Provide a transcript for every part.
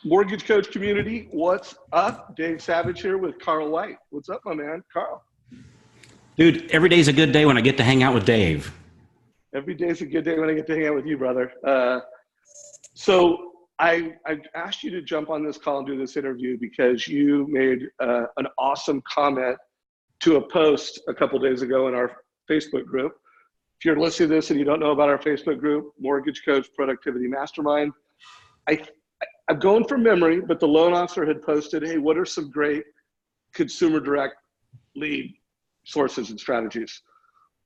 Mortgage Coach community, what's up? Dave Savage here with Carl White. What's up, my man? Carl. Dude, every day's a good day when I get to hang out with Dave. Every day's a good day when I get to hang out with you, brother. So I asked you to jump on this call and do this interview because you made an awesome comment to a post a couple days ago in our Facebook group. If you're listening to this and you don't know about our Facebook group, Mortgage Coach Productivity Mastermind, I'm going from memory, but the loan officer had posted, hey, what are some great consumer direct lead sources and strategies,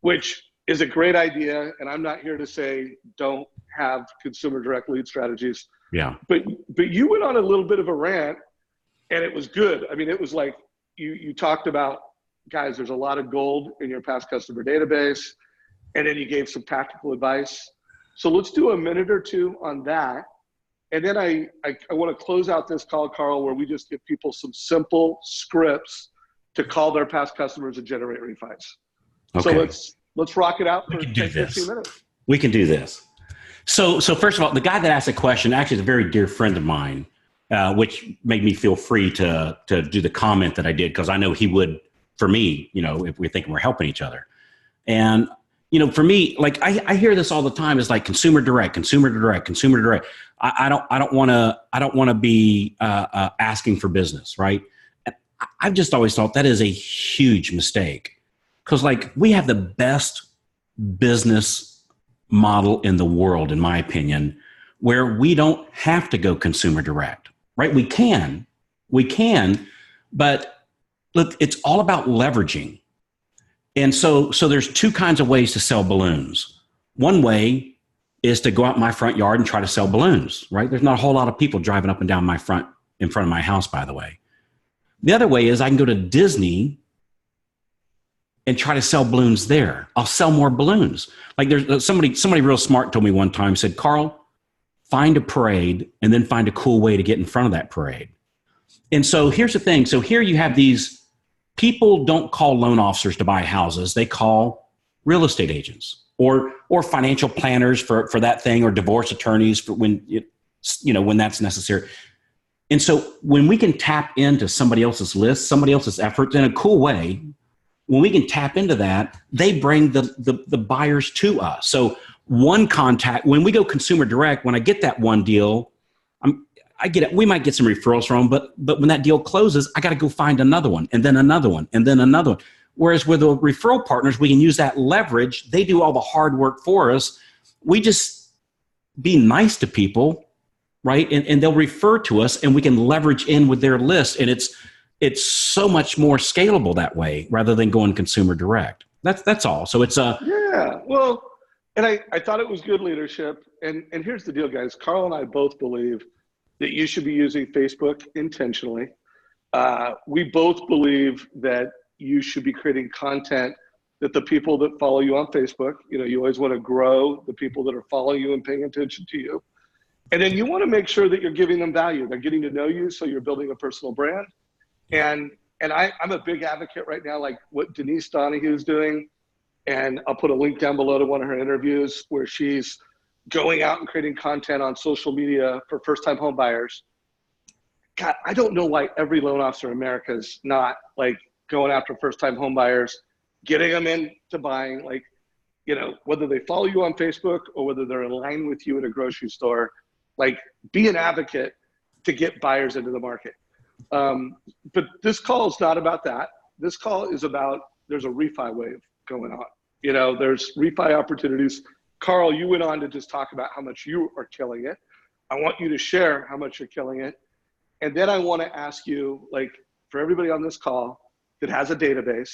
which is a great idea. And I'm not here to say don't have consumer direct lead strategies. Yeah. But you went on a little bit of a rant and it was good. I mean, it was like you talked about, guys, there's a lot of gold in your past customer database. And then you gave some tactical advice. So let's do a minute or two on that. And then I want to close out this call, Carl, where we just give people some simple scripts to call their past customers and generate refis. Okay. So let's rock it out for 10, 15 minutes. We can do this. So first of all, the guy that asked the question actually is a very dear friend of mine, which made me feel free to do the comment that I did, because I know he would, for me, if we're thinking we're helping each other. And for me, like I hear this all the time. It's like consumer direct. I don't want to be asking for business, right? I've just always thought that is a huge mistake, because like we have the best business model in the world, in my opinion, where we don't have to go consumer direct, right? We can, but look, it's all about leveraging. And so there's two kinds of ways to sell balloons. One way is to go out in my front yard and try to sell balloons, right? There's not a whole lot of people driving up and down in front of my house, by the way. The other way is I can go to Disney and try to sell balloons there. I'll sell more balloons. Like there's somebody real smart told me one time, said, Carl, find a parade and then find a cool way to get in front of that parade. And so here's the thing. So here you have these people don't call loan officers to buy houses. They call real estate agents or financial planners for that thing, or divorce attorneys for when that's necessary. And so when we can tap into somebody else's list, somebody else's efforts in a cool way, when we can tap into that, they bring the buyers to us. So one contact, when we go consumer direct, when I get that one deal, I get it. We might get some referrals from them, but when that deal closes, I got to go find another one, and then another one, and then another one. Whereas with the referral partners, we can use that leverage. They do all the hard work for us. We just be nice to people, right? And they'll refer to us, and we can leverage in with their list. And it's so much more scalable that way rather than going consumer direct. That's all. So it's yeah. Well, and I thought it was good leadership. And here's the deal, guys. Carl and I both believe that you should be using Facebook intentionally. We both believe that you should be creating content that the people that follow you on Facebook, you always want to grow the people that are following you and paying attention to you. And then you want to make sure that you're giving them value. They're getting to know you, so you're building a personal brand. And I'm a big advocate right now, like what Denise Donahue is doing. And I'll put a link down below to one of her interviews where she's going out and creating content on social media for first-time home buyers. God, I don't know why every loan officer in America is not like going after first-time home buyers, getting them into buying, like, whether they follow you on Facebook or whether they're in line with you at a grocery store, like be an advocate to get buyers into the market. But this call is not about that. This call is about, there's a refi wave going on. There's refi opportunities. Carl, you went on to just talk about how much you are killing it. I want you to share how much you're killing it. And then I want to ask you, like, for everybody on this call that has a database,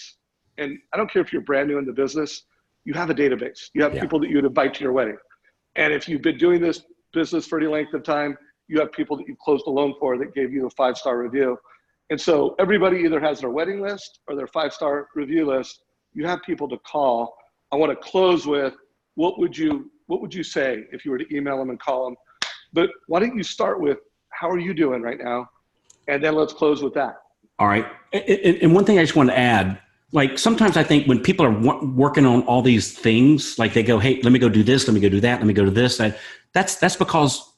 and I don't care if you're brand new in the business, you have a database. You have people that you would invite to your wedding. And if you've been doing this business for any length of time, you have people that you closed a loan for that gave you a 5-star review. And so everybody either has their wedding list or their 5-star review list. You have people to call. I want to close with, what would you say if you were to email them and call them? But why don't you start with, how are you doing right now? And then let's close with that. All right. And one thing I just want to add, like sometimes I think when people are working on all these things, like they go, hey, let me go do this, let me go do that, let me go to this, that's because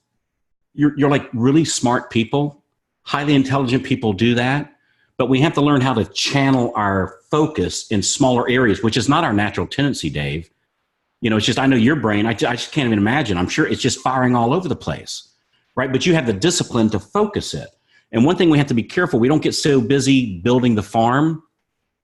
you're like really smart people, highly intelligent people do that. But we have to learn how to channel our focus in smaller areas, which is not our natural tendency, Dave. It's just, I know your brain, I just can't even imagine. I'm sure it's just firing all over the place, right? But you have the discipline to focus it. And one thing we have to be careful, we don't get so busy building the farm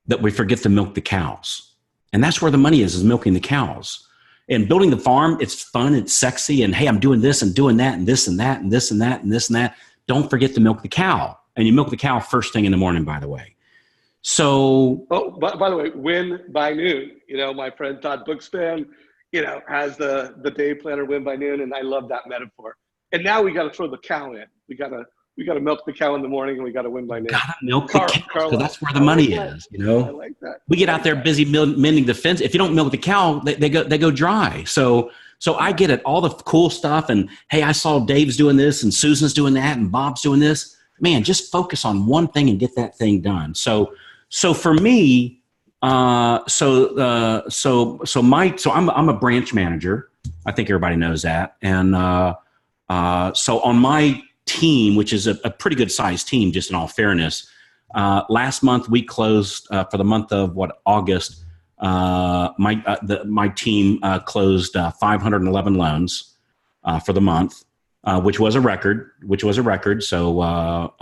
that we forget to milk the cows. And that's where the money is milking the cows. And building the farm, it's fun, it's sexy, and hey, I'm doing this and doing that and this and that and this and that and this and that. Don't forget to milk the cow. And you milk the cow first thing in the morning, by the way. So, by the way, win by noon. My friend Todd Bookspan, has the day planner win by noon, and I love that metaphor. And now we got to throw the cow in. We got to milk the cow in the morning, and we got to win by noon. Got to milk the cow, because that's where the money is. I like that. We get out there busy mending the fence. If you don't milk the cow, they go dry. So I get it, all the cool stuff, and hey, I saw Dave's doing this, and Susan's doing that, and Bob's doing this. Man, just focus on one thing and get that thing done. So for me, I'm a branch manager. I think everybody knows that. And so on my team, which is a pretty good sized team, just in all fairness, last month we closed for the month of August. My team closed 511 loans for the month. Which was a record. So,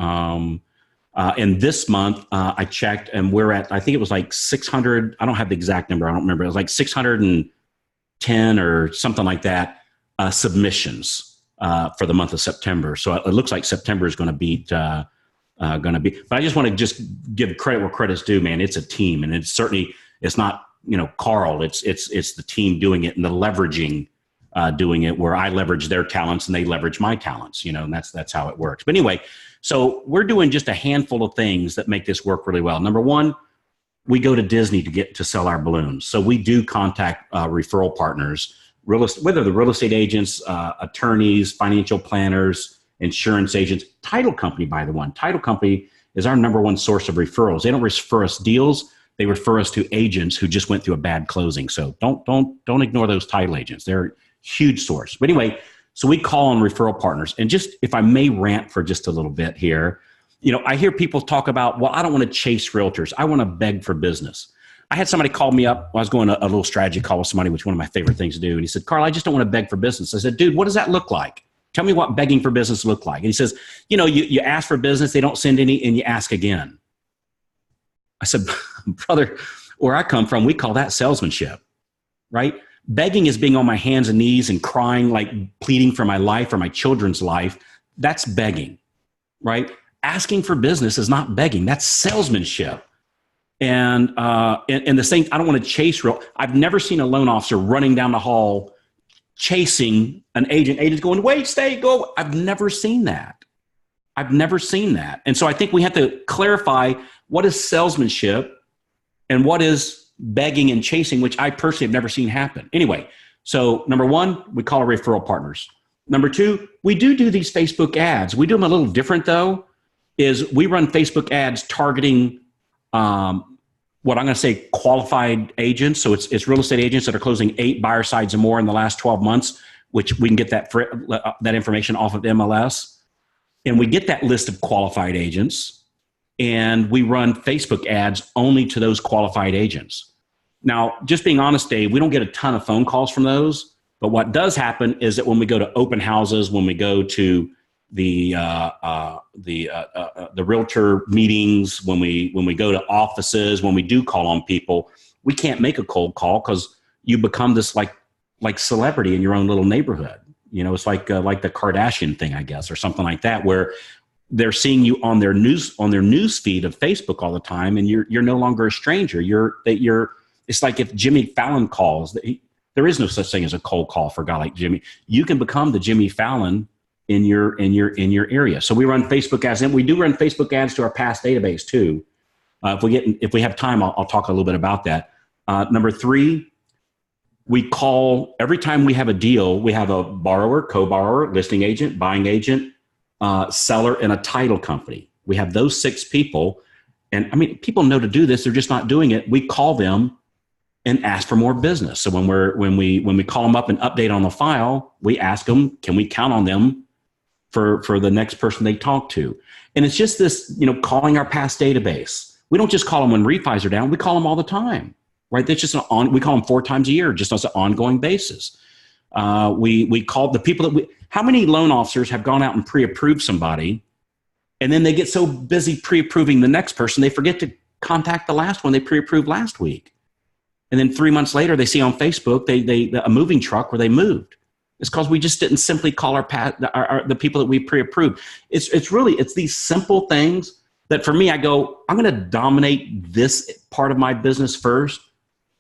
and this month I checked, and we're at, I think it was like 600. I don't have the exact number. I don't remember. It was like 610 or something like that submissions for the month of September. So it looks like September is going to beat. But I just want to just give credit where credit's due, man. It's a team, and it's not Carl. It's the team doing it and the leveraging. Doing it where I leverage their talents and they leverage my talents, and that's how it works. But anyway, so we're doing just a handful of things that make this work really well. Number one, we go to Disney to sell our balloons. So we do contact referral partners, whether the real estate agents, attorneys, financial planners, insurance agents, title company, by the way. Title company is our number one source of referrals. They don't refer us deals. They refer us to agents who just went through a bad closing. So don't ignore those title agents. They're huge source. But anyway, so we call on referral partners. And just, if I may rant for just a little bit here, I hear people talk about, well, I don't want to chase realtors. I want to beg for business. I had somebody call me up. I was going to a little strategy call with somebody, which is one of my favorite things to do. And he said, Carl, I just don't want to beg for business. I said, dude, what does that look like? Tell me what begging for business look like. And he says, you ask for business, they don't send any, and you ask again. I said, brother, where I come from, we call that salesmanship, right? Begging is being on my hands and knees and crying, like pleading for my life or my children's life. That's begging, right? Asking for business is not begging. That's salesmanship. And the same, I don't want to chase I've never seen a loan officer running down the hall chasing an agent. Agent's going, wait, stay, go. I've never seen that. And so I think we have to clarify what is salesmanship and what is begging and chasing, which I personally have never seen happen. Anyway, so number one, we call our referral partners. Number two, we do these Facebook ads. We do them a little different though, is we run Facebook ads targeting what I'm going to say qualified agents. So it's real estate agents that are closing 8 buyer sides or more in the last 12 months, which we can get that information off of MLS. And we get that list of qualified agents. And we run Facebook ads only to those qualified agents. Now, just being honest, Dave, we don't get a ton of phone calls from those. But what does happen is that when we go to open houses, when we go to the realtor meetings, when we go to offices, when we do call on people, we can't make a cold call because you become this like celebrity in your own little neighborhood. It's like the Kardashian thing, I guess, or something like that, where they're seeing you on their news feed of Facebook all the time, and you're no longer a stranger. It's like if Jimmy Fallon calls. There is no such thing as a cold call for a guy like Jimmy. You can become the Jimmy Fallon in your area. So we run Facebook ads, and we do run Facebook ads to our past database too. If we have time, I'll talk a little bit about that. Number 3, we call every time we have a deal. We have a borrower, co-borrower, listing agent, buying agent, seller, and a title company. We have those 6 people. And I mean, people know to do this. They're just not doing it. We call them and ask for more business. So when we call them up and update on the file, we ask them, can we count on them for the next person they talk to. And it's just this, calling our past database. We don't just call them when refis are down. We call them all the time, right? That's just we call them 4 times a year, just on an ongoing basis. We call the people how many loan officers have gone out and pre-approved somebody, and then they get so busy pre-approving the next person, they forget to contact the last one they pre-approved last week. And then 3 months later, they see on Facebook, a moving truck where they moved. It's because we just didn't simply call the people that we pre-approved. It's these simple things that for me, I go, I'm going to dominate this part of my business first.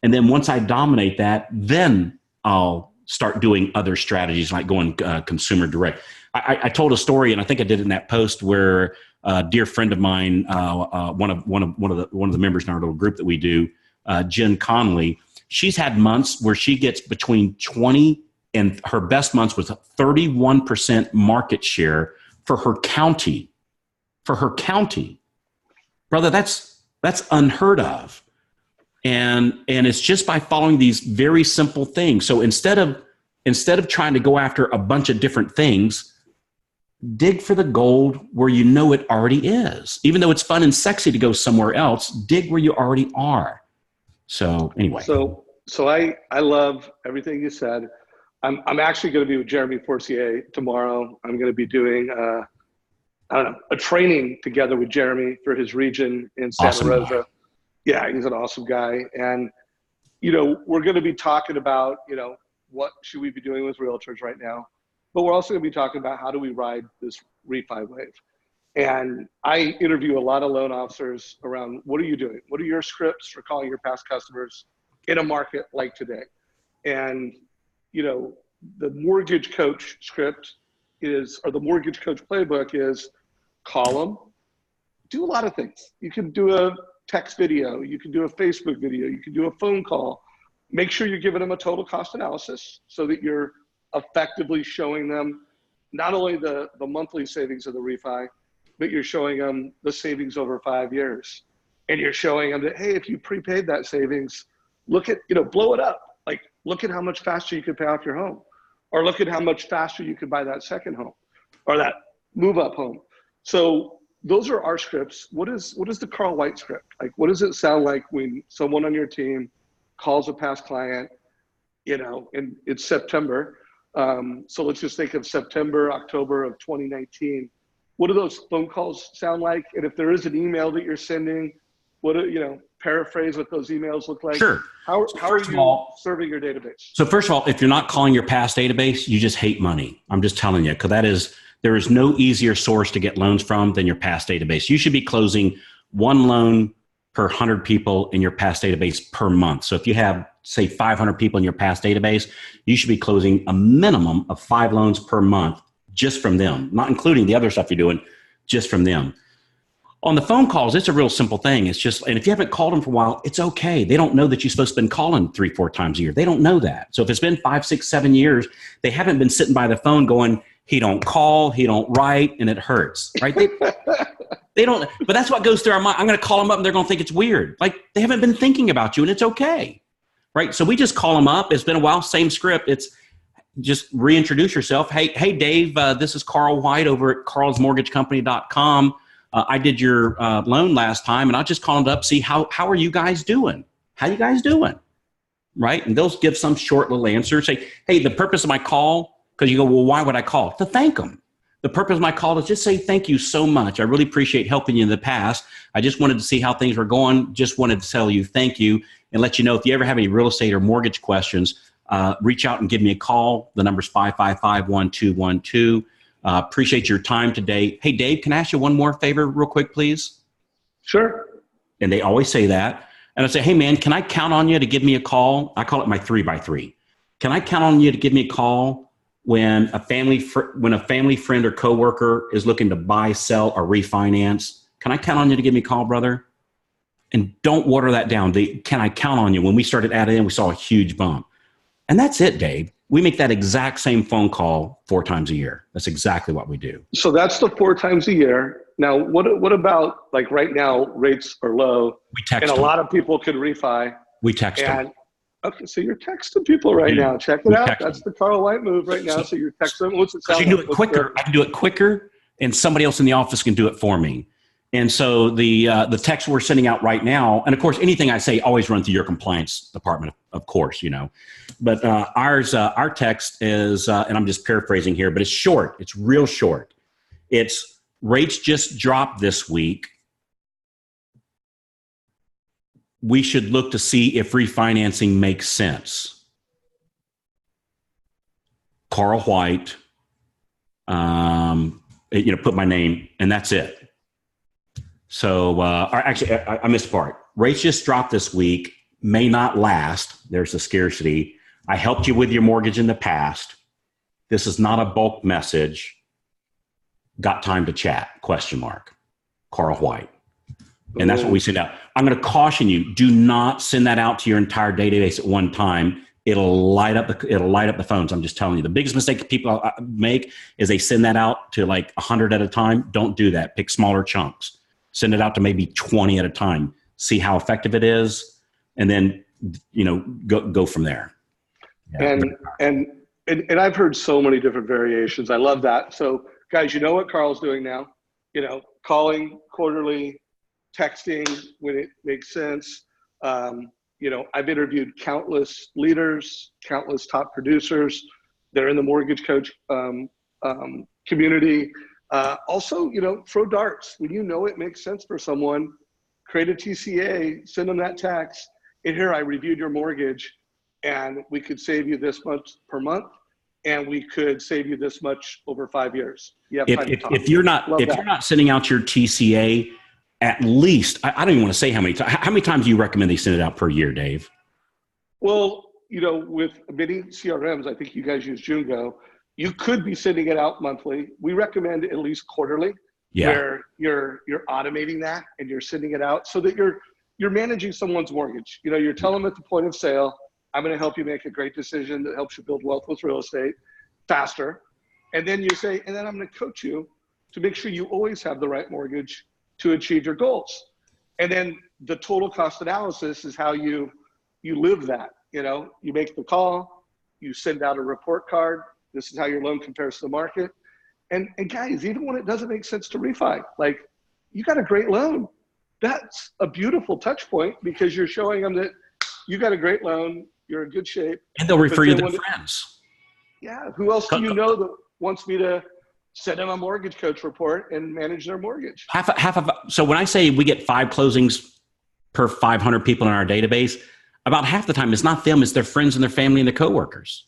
And then once I dominate that, then I'll start doing other strategies like going consumer direct. I told a story, and I think I did it in that post, where a dear friend of mine, one of the members in our little group that we do, Jen Conley, she's had months where she gets between 20 and her best months was 31% market share for her county. For her county, brother, that's unheard of. And it's just by following these very simple things. So instead of trying to go after a bunch of different things, dig for the gold where you know it already is. Even though it's fun and sexy to go somewhere else, dig where you already are. So anyway. So I love everything you said. I'm actually going to be with Jeremy Forcier tomorrow. I'm going to be doing a training together with Jeremy for his region in Santa Rosa. Guy. Yeah, he's an awesome guy. And, we're going to be talking about, what should we be doing with realtors right now? But we're also going to be talking about how do we ride this refi wave. And I interview a lot of loan officers around, what are you doing? What are your scripts for calling your past customers in a market like today? And, the mortgage coach script or the mortgage coach playbook is call them, do a lot of things. You can do a text video, you can do a Facebook video, you can do a phone call. Make sure you're giving them a total cost analysis so that you're effectively showing them not only the monthly savings of the refi, but you're showing them the savings over 5 years. And you're showing them that, hey, if you prepaid that savings, look at, blow it up. Like, look at how much faster you could pay off your home, or look at how much faster you could buy that second home or that move up home. So those are our scripts. What is the Carl White script? Like, what does it sound like when someone on your team calls a past client, and it's September. So let's just think of September, October of 2019. What do those phone calls sound like? And if there is an email that you're sending, paraphrase what those emails look like. Sure. How are you serving your database? So first of all, if you're not calling your past database, you just hate money. I'm just telling you, because there is no easier source to get loans from than your past database. You should be closing 1 loan per 100 people in your past database per month. So if you have, say, 500 people in your past database, you should be closing a minimum of 5 loans per month just from them, not including the other stuff you're doing, just from them. On the phone calls, it's a real simple thing. It's just, and if you haven't called them for a while, it's okay. They don't know that you're supposed to be calling 3-4 times a year. They don't know that. So if it's been 5, 6, 7 years, they haven't been sitting by the phone going, he don't call, he don't write, and it hurts, right? They don't, but that's what goes through our mind. I'm going to call them up and they're going to think it's weird. Like, they haven't been thinking about you, and it's okay, right? So we just call them up. It's been a while, same script. It's just reintroduce yourself. Hey, Dave, this is Carl White over at carlsmortgagecompany.com. I did your loan last time, and I'll just call them up, see how are you guys doing? How you guys doing? Right? And they'll give some short little answer. Say, hey, the purpose of my call, because you go, well, why would I call? To thank them. The purpose of my call is just say thank you so much. I really appreciate helping you in the past. I just wanted to see how things were going. Just wanted to tell you thank you and let you know if you ever have any real estate or mortgage questions, reach out and give me a call. The number's 555-1212. Appreciate your time today. Hey, Dave, can I ask you one more favor real quick, please? Sure. And they always say that. And I say, hey, man, can I count on you to give me a call? I call it my 3x3. Can I count on you to give me a call when a family friend or coworker is looking to buy, sell, or refinance? Can I count on you to give me a call, brother? And don't water that down. Can I count on you? When we started adding in, we saw a huge bump. And that's it, Dave. We make that exact same phone call 4 times a year. That's exactly what we do. So that's the 4 times a year. Now, what about, like, right now, rates are low. We text and them. A lot of people could refi. We text them. Okay, so you're texting people right now. Check it We out. text That's them. the Carl White move right now. So you're texting them. What's it Because sound you can do like? it What's quicker. I can do it quicker, and somebody else in the office can do it for me. And so the text we're sending out right now, and of course, anything I say always run through your compliance department, of course, you know. But our text is, and I'm just paraphrasing here, but it's short. It's real short. It's rates just dropped this week. We should look to see if refinancing makes sense. Carl White, put my name, and that's it. So, actually, I missed a part. Rates just dropped this week, may not last. There's a scarcity. I helped you with your mortgage in the past. This is not a bulk message. Got time to chat? ? Carl White. And that's what we send out. I'm going to caution you, do not send that out to your entire database at one time. It'll light up the phones. I'm just telling you. The biggest mistake people make is they send that out to like 100 at a time. Don't do that. Pick smaller chunks. Send it out to maybe 20 at a time. See how effective it is, and then go from there. Yeah. And I've heard so many different variations. I love that. So guys, you know what Carl's doing now? Calling quarterly, texting when it makes sense. I've interviewed countless leaders, countless top producers. They're in the mortgage coach community. Also, throw darts. When it makes sense for someone, create a TCA, send them that text. And here, I reviewed your mortgage, and we could save you this much per month, and we could save you this much over 5 years. You have time to talk. If you're not sending out your TCA, at least, I don't even want to say how many times. How many times do you recommend they send it out per year, Dave? Well, with many CRMs, I think you guys use Jungo, you could be sending it out monthly. We recommend at least quarterly, where you're automating that and you're sending it out so that you're managing someone's mortgage. You're telling them at the point of sale, I'm going to help you make a great decision that helps you build wealth with real estate faster. And then you say, and then I'm going to coach you to make sure you always have the right mortgage to achieve your goals. And then the total cost analysis is how you live that. You make the call, you send out a report card. This is how your loan compares to the market. And guys, even when it doesn't make sense to refi, like, you got a great loan. That's a beautiful touch point, because you're showing them that you got a great loan, you're in good shape. And they'll refer you to their friends. Yeah. Who else do you know that wants me to send them a mortgage coach report and manage their mortgage? So when I say we get 5 closings per 500 people in our database, about half the time it's not them, it's their friends and their family and their coworkers,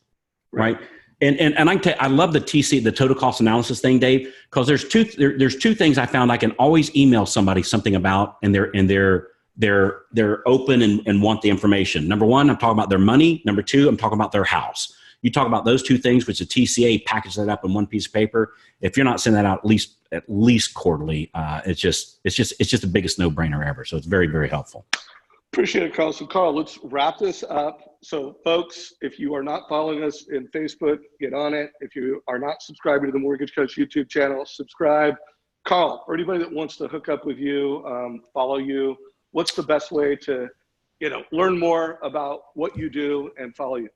right? And I love the TC, the total cost analysis thing, Dave, because there's two things I found I can always email somebody something about, and they're open and want the information. Number one, I'm talking about their money. Number two, I'm talking about their house. You talk about those two things, which the TCA package that up in one piece of paper. If you're not sending that out at least quarterly, it's just the biggest no-brainer ever. So it's very, very helpful. Appreciate it, Carl. So Carl, let's wrap this up. So folks, if you are not following us in Facebook, get on it. If you are not subscribing to the Mortgage Coach YouTube channel, subscribe. Carl, for anybody that wants to hook up with you, follow you, what's the best way to, learn more about what you do and follow you?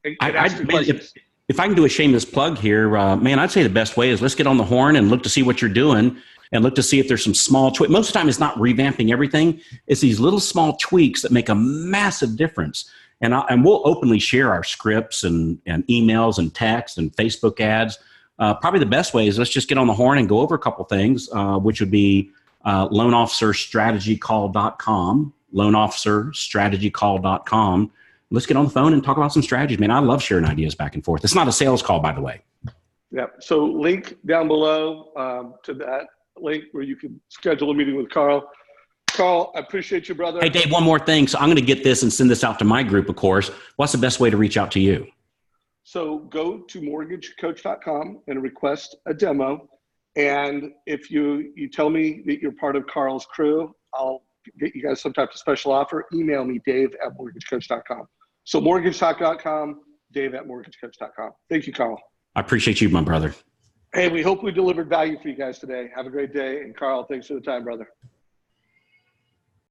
And ask you questions. If I can do a shameless plug here, I'd say the best way is let's get on the horn and look to see what you're doing, and look to see if there's some small tweaks. Most of the time, it's not revamping everything. It's these little small tweaks that make a massive difference. And we'll openly share our scripts and emails and texts and Facebook ads. Probably the best way is let's just get on the horn and go over a couple things, which would be loanofficerstrategycall.com, loanofficerstrategycall.com. Let's get on the phone and talk about some strategies, man. I love sharing ideas back and forth. It's not a sales call, by the way. Yeah. So link down below to that link where you can schedule a meeting with Carl. Carl, I appreciate you, brother. Hey, Dave, one more thing. So I'm going to get this and send this out to my group, of course. What's the best way to reach out to you? So go to mortgagecoach.com and request a demo. And if you tell me that you're part of Carl's crew, I'll get you guys some type of special offer. Email me, dave@mortgagecoach.com. So mortgagetalk.com, dave@mortgagecoach.com. Thank you, Carl. I appreciate you, my brother. Hey, we hope we delivered value for you guys today. Have a great day. And Carl, thanks for the time, brother.